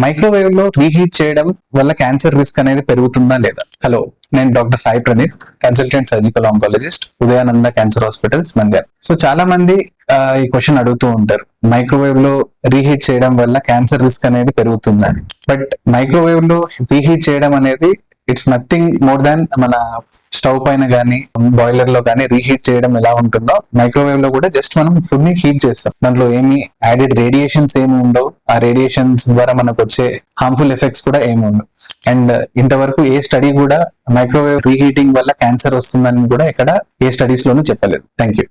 Microwave లో reheat చేయడం వల్ల క్యాన్సర్ రిస్క్ అనేది పెరుగుతుందా లేదా? హలో, నేను doctor Sai Praneeth, consultant surgical oncologist, Udayananda cancer hospitals, Nandyal. So చాలా మంది ఈ క్వశ్చన్ అడుగుతూ ఉంటారు, మైక్రోవేవ్ లో రీహీట్ చేయడం వల్ల క్యాన్సర్ రిస్క్ అనేది పెరుగుతుందని. బట్ మైక్రోవేవ్ లో రీహీట్ చేయడం అనేది ఇట్స్ నథింగ్ మోర్ దాన్ మన స్టవ్ పైన కానీ బాయిలర్ లో కానీ రీహీట్ చేయడం ఎలా ఉంటుందో మైక్రోవేవ్ లో కూడా జస్ట్ మనం ఫుడ్ ని హీట్ చేస్తాం. దాంట్లో ఏమి యాడెడ్ రేడియేషన్స్ ఏమి ఉండవు. ఆ రేడియేషన్స్ ద్వారా మనకు వచ్చే హార్మ్ఫుల్ ఎఫెక్ట్స్ కూడా ఏమి ఉండవు. అండ్ ఇంతవరకు ఏ స్టడీ కూడా మైక్రోవేవ్ రీహీటింగ్ వల్ల క్యాన్సర్ వస్తుందని కూడా ఇక్కడ ఏ స్టడీస్ లోనూ చెప్పలేదు. Thank you.